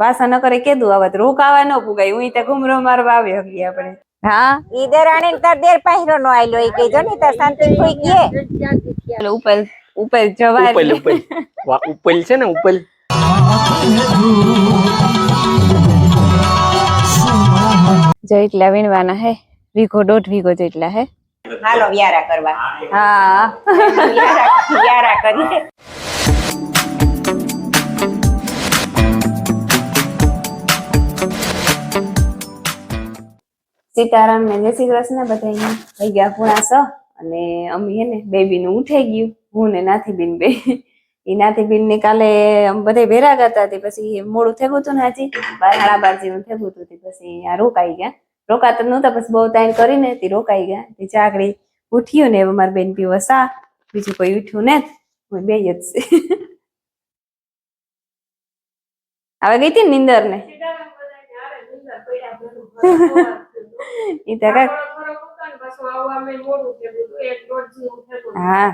પાછા ન કરે કીધું આવત રોકાવા ન પુગાય હું ત્યાં ઘુમરો મારવા આવી હકી આપણે હા ઈ દેરાણી તાર દેર પહેરો નો આયલો ઈ કે જો ને તાર શાંતિ કોઈ કે ઉપર ઉપર જવાય ઉપલ ઉપલ ઉપલ છે ને ઉપલ જેટલા વીણવાના હે વીઘો 1.5 વીઘો જેટલા હે હાલો વ્યારા કરવા હા વ્યારા કરીએ સીતારામ ને જય શ્રી કૃષ્ણ બધા થઈ ગયા પૂણા 6 અને અમી હે ને બેબી નું ઉઠાઈ ગયું હું ને નાથીબેન બે ઈ નાથીબેન ને કાલે બધે ભેરા ગયા હતા પછી મોડું થયું હતું ને હાજી 12:30 જેવું થયું હતું પછી આ રોકાઈ ગયા રોકાતા નહોતા પછી બહુ ટાઈમ કરીને તે રોકાઈ ગયા તે ચાકડી ઉઠ્યું ને અમાર બેન પીવો સા બીજું કોઈ ઉઠ્યું ને હું બે જ છે હવે ગઈ હતી નીંદર ને ઈ તો કાક હા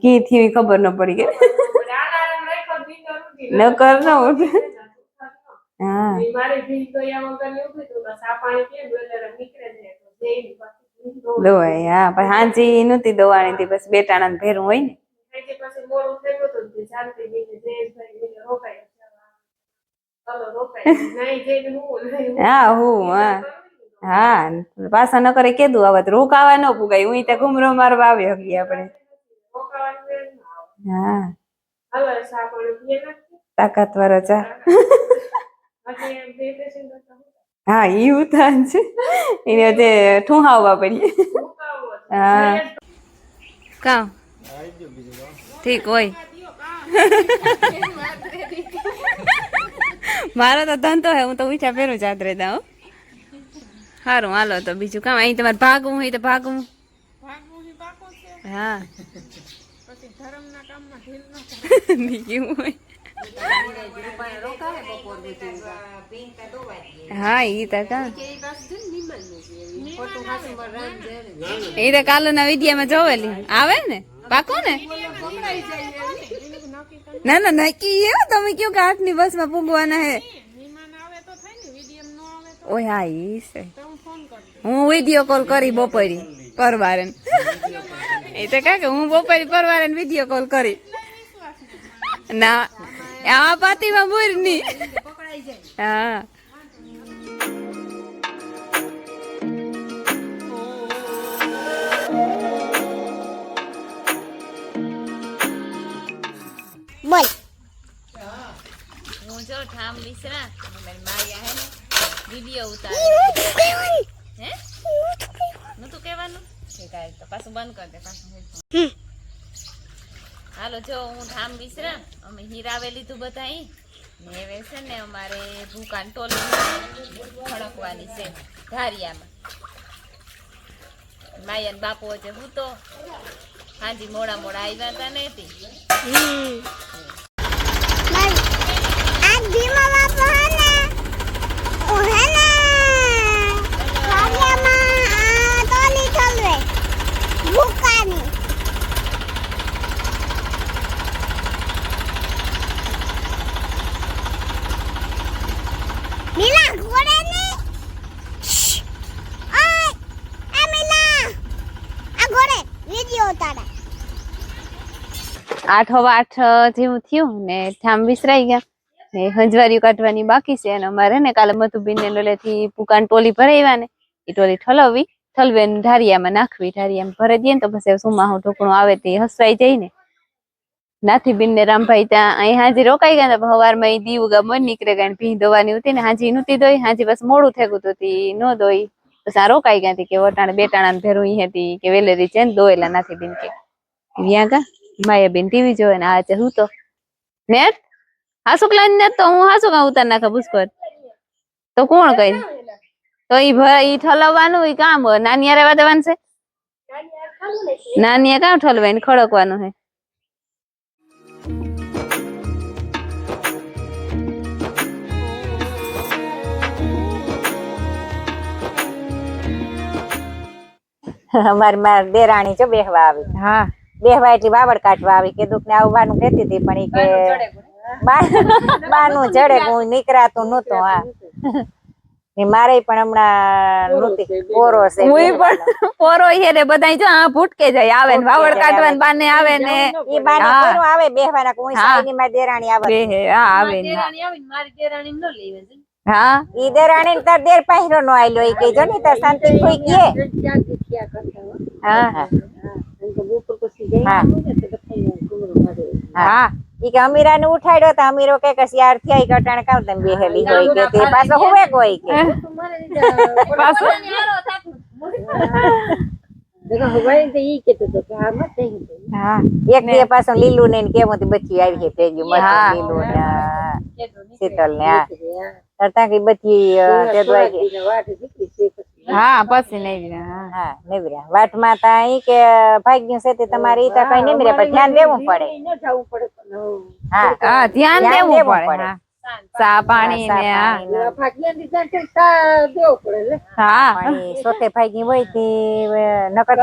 કી થી ખબર ન પડી ગઈ ન કર ન ઉઠ હા દોવાય હા પછી હાંજી નહોતી દોવાણી હતી બસ બેટાણા ને ભેરું હોય ને હા હું હા હા પાછા ન કરે કીધું આવત રોકાવા ન પુગાય હું ત્યાં ઘુમરો મારવા આવી હકી આપણે હા તાકાતવાળો ચા હા ઈ ઉતાન છે એને જે ઠુહાવવા પડીએ હા કામ ઠીક હોય મારો તો ધંધો હે હું તો ઊંચા ફેરું ચાદરે દઉં સારું હાલો તો બીજું કામ અહીં તમારે ભાગવું હોય તો ભાગવું હા બીજું હોય હા ઈ તો કામ એ તો કાલના વિડિયામાં જોવેલી આવે ને પાકો ને ના ના નક્કી એવું તમે કયો કે 8 ની બસમાં પૂગવાના હે ઓય હા ઈ છે હું વિડિયો કોલ કરી બપોરી પરવારે એ તો કાકે હું બપોરી પરવારે વિડિયો કોલ કરી ના આ પાતીમાં બોરની હા બોલ હું જો ઠામ વિસરા મારી હે ને વિડિયો ઉતાર હે નતું કહેવાનું કે કાઈ તો પાછું બંધ કર દે પાછું હાલો જો હું ઠામ વિસરા અમે હીરાવે લીધું બધાઈ ને હવે છે ને અમારે ભૂકાન ટોલી ખડકવાની છે ધારિયામાં માયન બાપુ છે હું તો હાજી મોડા મોડા આવ્યા હતા ને તી आज भीमा बापू है ना ओ है ना खालिया में तोली चलवे भूकानी मिला घोड़े ने ओए ए मिला आ घोड़े वीडियो उतारा 8:08 જેવું થયું ને ઠામ વિસરાઈ ગયા ને હંજવારી કાઢવાની બાકી છે અને અમારે ને કાલે મધુબીન ને લોલેથી પુકાન ટોલી ભરાવ્યા ને એ ટોલી ઠલવે ને ધારિયામાં નાખવી ધારિયામાં ભરી દઈએ ને તો પછી સુમાહું ઢોકણું આવે તે હસવાઈ જાય ને નાથીબીન ને રામભાઈ ત્યાં અહીં હાજી રોકાઈ ગયા ને સવારમાં એ દીવ ગા મન નીકળે ગયા ભી દોવાની હતી ને હાજી નહોતી દોઈ હાજી બસ મોડું થયું હતું ન દોઈ પછી આ રોકાઈ ગયા હતી કે વટાણે બેટાણા ભેરું હતી કે વેલેરી છે ને દોયેલા નાથીબીન કે ત્યાં ગા માયાબેન ટીવી જોવે ને આજે હું તો નેટ હાસુ ક્લાન ને તો હું હાસુ કા ઉતાર નાખા પુષ્કર તો કોણ કઈ તો ઈ ઠલવવાનું ઈ કામ નાનિયા રેવા દેવાનું છે નાનિયા કામ ઠલવાય ને ખડકવાનું હે અમારી માર દેરાણી જો બેહવા આવી હા બેહવા એટલે વાવડ કાઢવા આવી કીધું કે આવવાનું કહેતી હતી પણ ઈ કે બાનું જડે હું નીકળાતું નહોતું. હા ને મારે પણ હમણાં નહોતી પોરો છે હું પણ પોરો છે ને બધાય જો આ ભૂટકે જાય આવે ને વાવડ કાઢવાન બાને આવે ને ઈ બાને પોરો આવે બેહવાના કોઈ સાઈની માં દેરાણી આવે બે હા આવે ને હા ઈ દેરાણી તાર દેર પહેરો નો આયલો ઈ કે જો ને તાર શાંતિ કોઈ કીએ હા હા ઈ કે અમીરા ને ઉઠાડ્યો તો અમીરો કે યાર થયા કટાણ કામ તમે બેહેલી હોય કે તે પાછો હુવે કોઈ કે પાછું હા એક બે પાછો લીલું ને કેમ હતી બચ્ચી આવી છે તેજુ મત લીલું ને શીતલ ને આ તરતા કે બચ્ચી તે દવાઈ હા પછી નહીં હા હા નેવર્યા વાટમાં તા ઈ કે ભાગ્યું છે તે તમારે ઈ તા કઈ નેમરે પર ધ્યાન દેવું પડે હા હા ધ્યાન દેવું પડે હા ચા પાણી ને હા પાણી સોતે ભાગી હોય તે નકર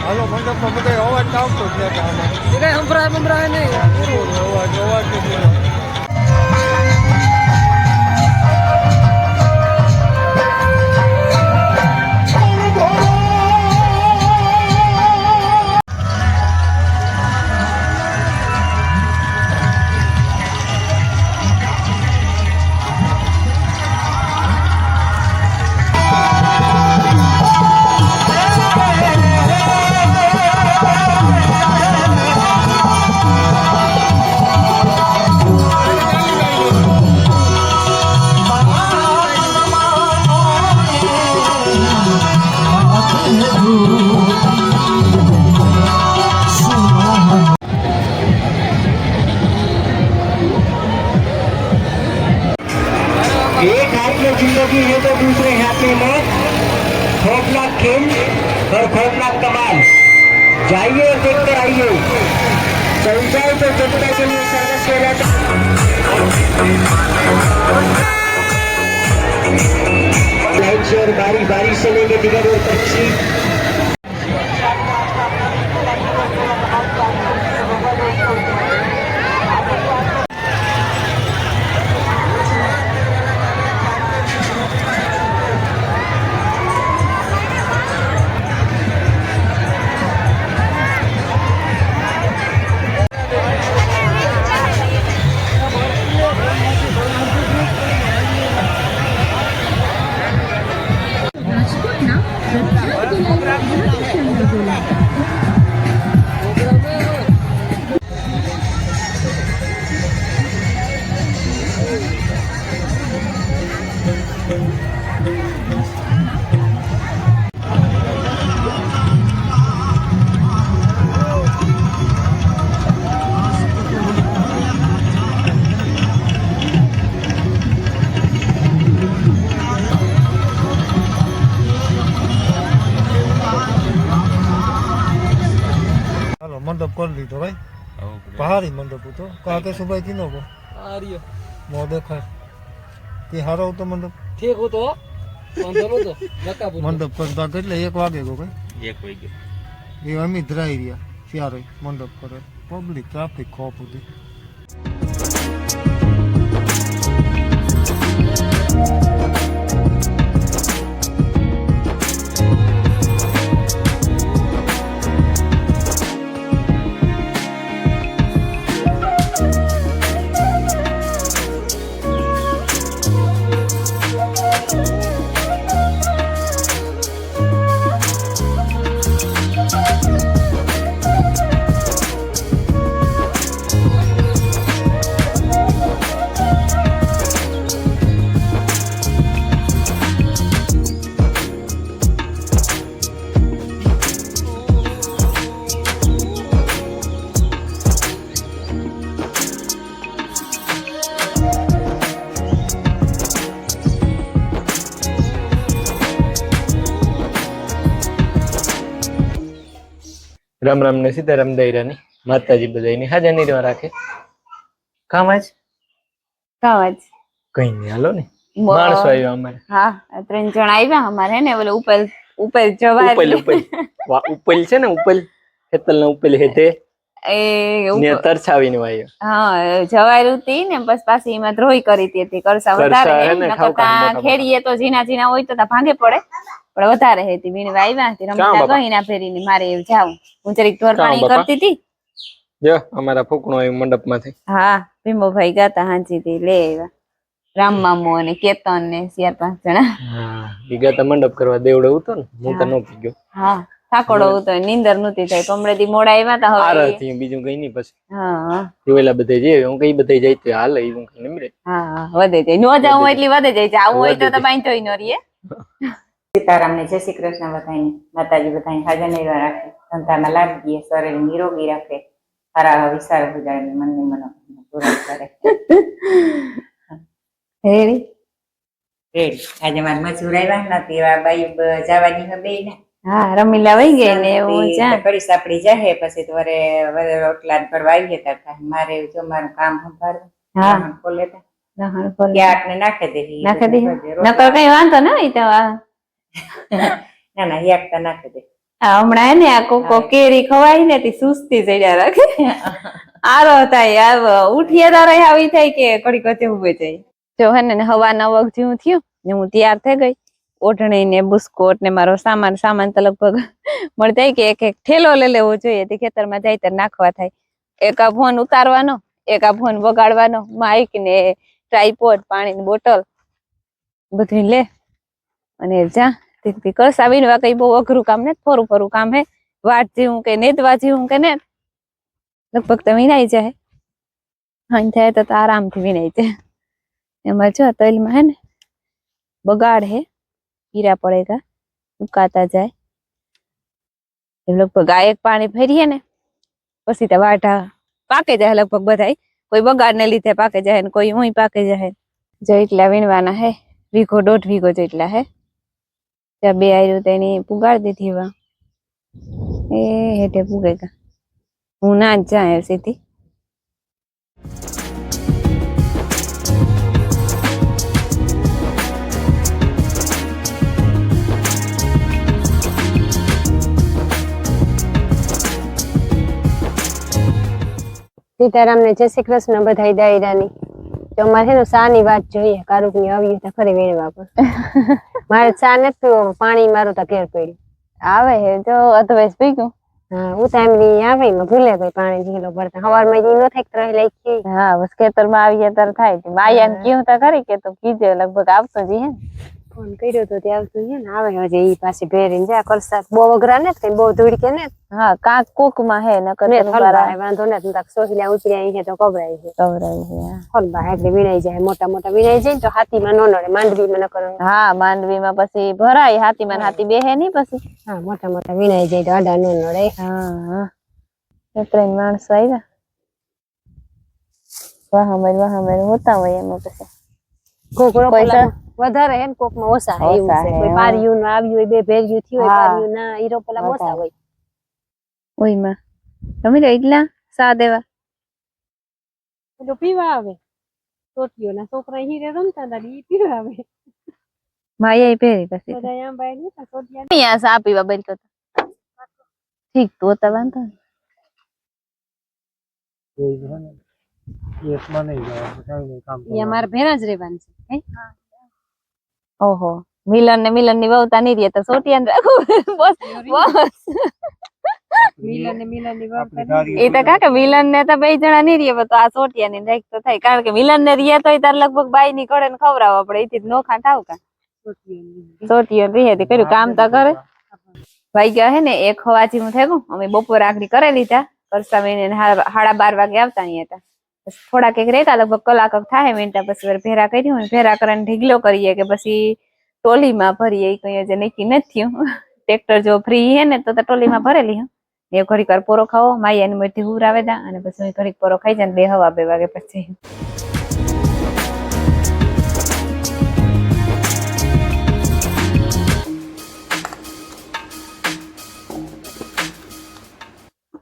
હાલો મંડપમાં બધા અવાજ આવતો જ નથી. કઈ સંભળાય નહીં અવાજ एक हाथ में जिंदगी है तो दूसरे हाथ में मौत। खौफनाक खेल और खौफनाक कमाल, जाइए और देख कर आइए। चल जाए तो जनता के लिए सर्वस्व रहता। लाइन से और बारी बारी से लेंगे दिगर और पक्षी। મંડપ કરી લીધો ભાઈ, પહાડી મંડપ હતો કાકે સુભાઈ થી નો મો દેખાય તે હારો હતો મંડપ ઠીક હતો મંડપ કરતા એટલે 1 વાગે ગયો ભાઈ 1 વાગ્યો એ અમિત રાઈ રહ્યા ત્યારે મંડપ કરે પબ્લિક ટ્રાફિક ખોપ હતી. રામ રામ ને સીતારામ દૈરાની માતાજી બધાની હાજર નિર્વા રાખે. કામ આજ કાવાજ કઈ નહીં, હાલો ને માણસો આવ્યા અમારે. હા 3 જણ આવ્યા અમારે ને ઓલો ઉપર જવાય ઉપલ ઉપલ ઉપલ છે ને, ઉપલ હેતલ ના ઉપલ હેતે એ ને તરછાવીને વાયો. હા જવાય હતી ને બસ પાછી એમાં ધ્રોઈ કરી હતી કરસા વધારે કરસા હે હે ને, નકર ઠાવકા તાં મોટા ખેડીએ તો ઝીણા ઝીણા હોય તો તાં ભાંગે પડે પણ વધારે હતી વીણવા આવ્યા હતી ક્યાં રમતા બાપા? ગઈ ના ફેરીને મારે એવું જાવ હું જરીક ઢોર ક્યાં પાણી બાપા? કરતી હતી. જો અમારા ફૂકણો આવ્યો મંડપ માંથી. હા ભીમોભાઈ ગાતા હાંજી થી લે આવ્યા રામ મામો અને કેતન ને 4-5 જણા. હા ઈ ગાતા મંડપ કરવા દેવડો હતો ને, હું તો નો પી ગયો. હા થાકોડો હતો નીંદર નહોતી થઈ કમળેથી મોડા આવ્યા તા હવે આરતી બીજું કઈ નહીં. પછી હા જોયેલા બધે જઈએ, હું કઈ બધે જાય તો હાલે ઈ હું કઈ નિમરે. હા વધે જાય નો જાઉં એટલી વધે જાય છે આવું હોય તો વધે બાઈ જોઈ નો રહીએ. સીતારામને જય શ્રી કૃષ્ણ બધાને. માતાજી બધાને હાજર નિર્વા રાખે, ધંધામાં લાગીએ, શરીર નિરોગી રાખે, સારા વિચાર ગુજારે, મનની મનોકામના પૂરા કરે. Ready ready. આજે મારા મજૂર આવ્યા નથી, એવા બાઈ જવાની હવે ને હા રમીલા વહી ગઈ ને એવું જા કરી સાપડી જાહે પછી તો વરે રોટલા કરવા આવીએ ત્યાં મારે જો મારું કામ સંભાળવું. હા વાહન ખોલે તા લહણ ફોલ ક્યાંક ને નાખી દે નાખી દે નકર કઈ વાંધો ના ઈ તો ના ના એક તો નાખી દે. હમણાં હે ને આ કોકો કેરી ખવાય ને તે સુસ્તી જડ્યા રાખે આરો થાય આવ ઉઠીએ તારે આવી થાય કે કડી કચે ઉભે જાય. જો હે ને હવા 9 વાગે જેવું થયું ને હું તૈયાર થઈ ગઈ ઓઢણી ને બુસ્કોટ ને મારો સામાન તો લગભગ મળતા કે એક ઠેલો લઈ લેવો જોઈએ તે ખેતરમાં જાય ત્યારે નાખવા થાય. એક આ ફોન ઉતારવાનો, એક આ ફોન વગાડવાનો, માઇક ને ટ્રાયપોડ, પાણીની બોટલ બધું લે અને જા તે કરસા વીણવા કઈ બહુ અઘરું કામ ને ફરું કામ હે. વાટ જેવું કે નેતવા જેવું કે ને લગભગ તો વીણાઈ જાય. હા થાય તો આરામથી વીણાઈ જાય. એમાં જો તલમાં હે ને બગાડ હે कीड़ा पड़ेगा उकाता जाए लगभग आ एक पानी फेरीए ने पछी तो वाटा पाके जाए लगभग बधाई कोई बगाड़ ने लीधे पाके जाए ने कोई ऊई पाके जाए. जो એટલા વીણવાના હે 1.5 વીઘો જેટલા હે ત્યાં બે આયરું તેની પુગાડ દીધી વા એ હેઠે પુગેગા હું ના જ જાય સીધી. સીતારામ ને જય શ્રી કૃષ્ણ બધાય દાયરાની. તો અમારે છે ને સા ની વાત જોઈએ કારુક ની આવી તો ખરી વીણવા પર મારે ચા નથી પીવો પાણી મારું તો ઘેર પડ્યું આવે હે જો અધવેશ પી ગયું. હા ઉતામળી આવે માં ભૂલે ગઈ પાણી ઢીલો ભરતા સવારમાં ઈ નો થાય રહી લઈ હા બસ ખેતરમાં આવીએ ત્યારે થાય માયા ને કીધું તા ખરી કે તો કીજે લગભગ આવતો જ હે. ફોન કર્યો તો ત્યાં આવતું છે ને આવે હજી ઈ પાસે ભેરીને જા કરસા બહુ અઘરા ને કઈ બહુ ધૂળ કે ને હા કાક કોક માં હે નકર ને તને હલવા બારા વાંધો ને તક સોહિલા ઉતર્યા છે તો કવરાય છે કવરાય છે. હલવા એટલે વીણાઈ જાય મોટા મોટા વીણાઈ જાય તો હાથીમાં નો નડે માંડવીમાં ન કરો. હા માંડવીમાં પછી ભરાય હાથીમાં હાથી બેહે નહીં પછી. હા મોટા મોટા વીણાઈ જાય તો આડા નો નડે. હા ત્રણ માણસો આવ્યા વાહ હોતા હોય એમાં પછી કોકરો પૈસા વધારે હે કોક માં ઓછા હે એવું ઓછા છે હે, કોઈ હા. પારિયું નું આવ્યું હોય બે ભેરિયું થયું હોય હા. પારિયું ના ઈરો પેલા ઓછા વધારે. હોય ઓયમાં તમે તો એટલા સા દેવા તો પીવા આવે ટોટીઓ ના છોકરા હીરે રમતા હતા ઈ પીવા આવે માયા પહેરી પછી બધા આમ બાય નતા ટોટિયા અહીંયા સા પીવા બેન તો ઠીક તો તો વાંધો નહીં. એકમાં નહીં જવાનું કાંઈ નહીં કામ ઈ અમાર ભેરા જ રહેવાનું છે ઓહો મિલન ની વહુતા નહીં રહે તો સોટિયાને રાખો બસ મિલન ની વાત એ તો કાકે મિલન ને તો બે જણા નહીં રહે તો આ સોટિયા ની રાખ તો થાય કારણ કે મિલન ને રહે તો તાર લગભગ બાઈ ની કડે ને ખવડાવવા પડે એથી નો ખાટ આવ કા સોટિયા રહે તે કર્યું કામ તો કરે ભાઈ ગયા હે ને 1 વાગે હું થઈ ગયું અમે બપોર આખરી કરે લીધા કરસા મહિને 12:30 વાગે આવતા નહીં હતા થોડાક એક રહેતા લગભગ કલાક થાય મિનિટા પછી ભેરા કર્યું ભેરા કરીને ઢીગલો કરીએ કે પછી ટોલીમાં ભરીએ કઈ જે નક્કી નથી થયું ટ્રેક્ટર જો ફ્રી હે ને તો ટોલીમાં ભરેલી એ ઘડીક વાર પોરો ખાવો માયા ની મઠી હુરાવે દા અને પછી ઘડીક પોરો ખાઈ જાય 2 વાગે પછી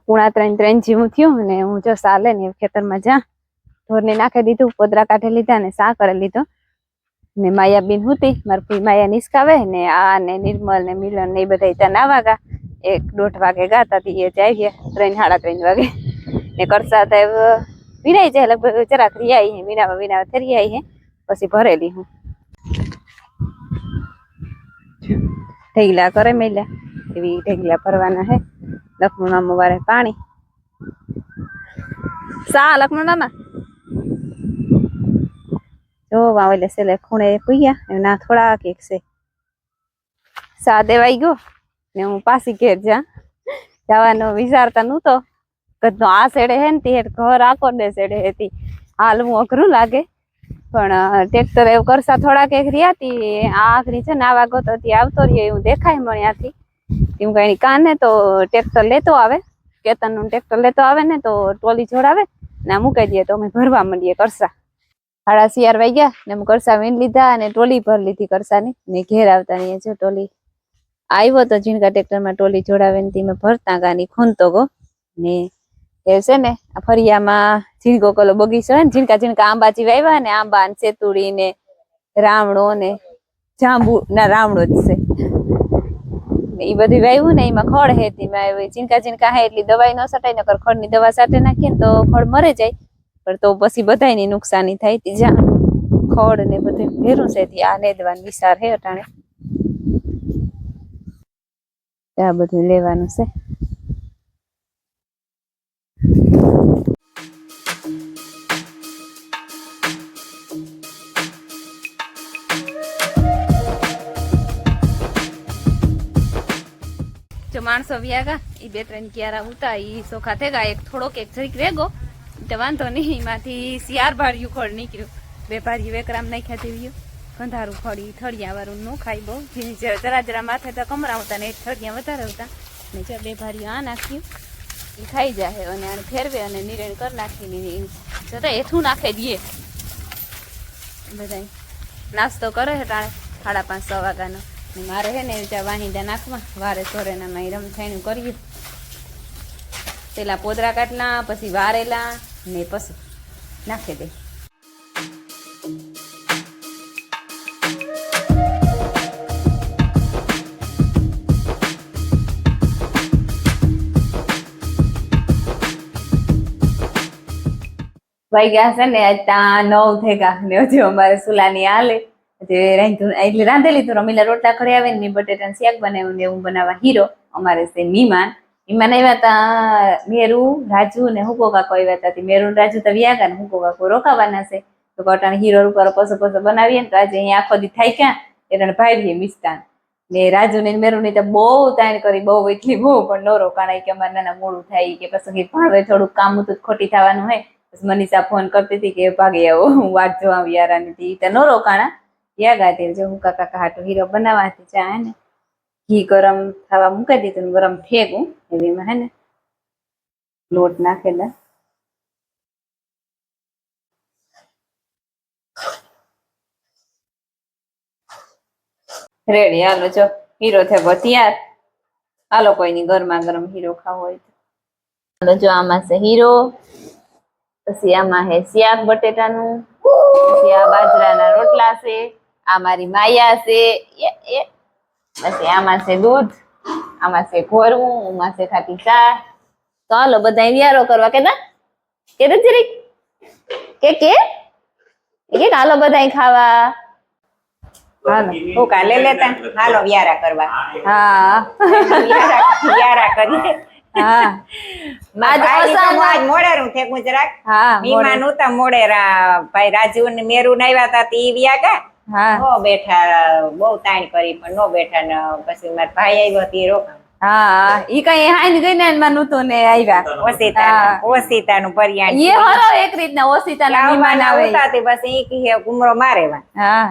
2:30 જેવું થયું ને હું જો સાલે ને ખેતરમાં જા ઢોરને નાખી દીધું, પોદરા કાઢી લીધા ને સા કરી લીધો ને માયાબીન હતી મારી ફઈ માયા નિસકાવે ને આ ને નિર્મલ ને મિલન ને એ બધા ત્યાં નાવા ગા 1-1:30 વાગે ગાતા હતી એ જાય ગયા 3-3:30 વાગે ને કરતા હતા વિનાઈ જાય લગભગ જરાક રિયાઈ હે વિનાવા થઈ આવી હે પછી ભરેલી હું ઢેગલા કરે મેલ્યા એવી ઢેગલા ભરવાના હે લખનું નામ વારે પાણી સા લખનું નાના જો વાવેલે સેલે ખૂણે કુયા ના થોડા કેક છે સા દેવાઈ ગયો ને હું પાછી ઘેર જવાનો વિચારતા નહોતો કદનો આ સેડે હે ને તે ઘર આખો ને સેડે હતી હાલવું અઘરું લાગે પણ ટ્રેક્ટર એવું કરતા થોડા કેક રહ્યા આ આખરી છે ને આ વાગો તો આવતો રહ્યો એવું દેખાય મને ત્યાંથી એમ કઈ કાને તો ટ્રેક્ટર લેતો આવે કેતનનું ટ્રેક્ટર લેતો આવે ને તો ટોલી જોડાવે ને મૂકી દઈએ તો અમે ભરવા માંડીએ કરસા 4:30 વાગ્યા ને હું કરસા વીણ લીધા અને ટોલી ભર લીધી કરસાની ને ઘેર આવતા નહીં જો ટોલી આવ્યો તો ઝીણકા ટ્રેક્ટરમાં ટોલી જોડાવે ને મેં ભરતા ગાની ખૂંદતો ગો ને એ છે ને આ ફરિયામાં ઝીણકો કલો બગીચો ને ઝીણકા આંબાજી વાવ્યા ને આંબા ને સેતુડી ને રામડો ને જાંબુ ના રામડો જ છે એ બધું વાવ્યું ને એમાં ખડ હે ઝીણકા હે એટલી દવાઈ ન સટાય નકર ખડની દવા સાટે નાખીએ ને તો ખડ મરે જાય પણ તો પછી બધાયની નુકસાની થાય તી જા ખડ ને બધું ભેરું છે આ નેદવાનું વિચાર હે અટાણે આ બધું લેવાનું છે જો માણસો વ્યાગા એ 2-3 ક્યારા ઉતા ઈ સોખા થઈ ગયા એક થોડોક એક જરીક રેગો તો વાંધો નહીં એમાંથી શિયાર ભાર્યું ખડ નીકળ્યું 2 ભાર્યું વેકરામ નાખ્યા દેવ્યું ગંધારું ખડી થળિયા વાળું નો ખાઈ બહુ જરા માથે તો કમરા હતા ને થળિયા વધારે હતા ને જો 2 ભાર્યું આ નાખ્યું એ ખાઈ જાય અને આને ફેરવે અને નિરેણ કરી નાખીને જતા એથું નાખી દઈએ બધા નાસ્તો કરે છે ટાણે 5:30-6 વાગ્યાનો મારે હે ને ત્યાં વાહિંદા નાખવા વારે સોરે ના રમથાઈનું કર્યું પેલા પોદરા કાટલા પછી વારેલા ને પછી નાખી દે વાગ્યા છે ને ત્યાં 9 થઈ ગયા ને હજી અમારે સુલાની હાલે એટલે રાંધેલી તો રમીલા રોટલા ખડે આવે ને બટેટાનું શાક બનાવ્યું ને એવું બનાવવા હીરો અમારે છે મીમાન આવ્યા તા મેરુ રાજુ ને હુકો કાકો આવ્યા હતા મેરુ રાજુ તો વ્યાગા ને હુકો કાકો રોકાવાના છે તો કટાણ હીરો રૂપારો પસો બનાવીએ ને તો આજે અહીંયા આખો દી થાય ક્યાં એટલે ભાઈ મિષ્ટાન ને રાજુ ને મેરુ ની તો બહુ તાણ કરી બહુ એટલી બહુ પણ નો રોકાણા કે અમારે નાના મોડું થાય કે પછી ભાવે થોડુંક કામ હતું ખોટી થવાનું હોય પછી મનીષા ફોન કરતી હતી કે ભાગે આવો હું વાત જોવા યારાની હતી તો નો રોકાણા યાગાતી જો હું કાકા હાટો હીરો બનાવવાથી ચા હે ને ઘી ગરમ થવા મૂકી દીધું ગરમ ફેંકું એવીમાં હે ને લોટ નાખેલા રેડી હાલો જો હીરો થયો તૈયાર હાલો કોઈની ગરમા ગરમ હીરો ખાવો હોય તો હાલો જો આમાં છે હીરો પછી આમાં હે શાક બટેટાનું પછી આ બાજરાના રોટલા છે આ મારી માયા છે પછી આમાં છે દૂધ આમાં છે ઘોરવું આમાં છે ખાટી ચા તો હાલો બધા વ્યારો કરવા કે ના કે જરીક કે હાલો બધા ખાવા હાલો હું કાલે લેતા હાલો વ્યારા કરવા હા વ્યારા કરીએ હા આજ મોડેરું થેકું જરાક હા મીમાન ઉતા મોડેરા ભાઈ રાજુ ને મેરુ આવ્યા હતા તી વ્યાગા હા નો બેઠા બહુ તાણ કરી પણ નો બેઠા ને પછી મારા ભાઈ આવ્યો તી રોકા હા ઈ કઈ હાઈન ગઈ ને માનું તો ને આવ્યા ઓસીતાનું પરિયાણ ઈ હરો એક રીતના ઓસીતાના મહેમાન આવે ઉતાતી બસ ઈ કહે ગુમરો મારે હા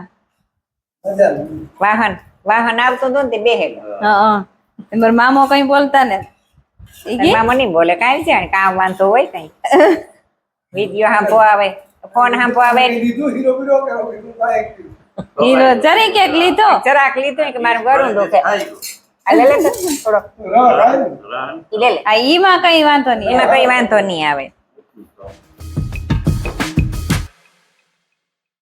વાહન આવતું હતું ને તે બેહેલો હા મારો મામો કઈ બોલતા ને મામો નહીં બોલે કાંઈ છે કામ વાંધો હોય કઈ વિડીયો હાંભો આવે ફોન હાંભો આવે હીરો જરીક એક લીધો જરાક લીધું કે મારું ગળું દુખે આ લે લે થોડો ઈ લે લે આ ઈમાં કઈ વાંધો નહીં એમાં કઈ વાંધો નહીં આવે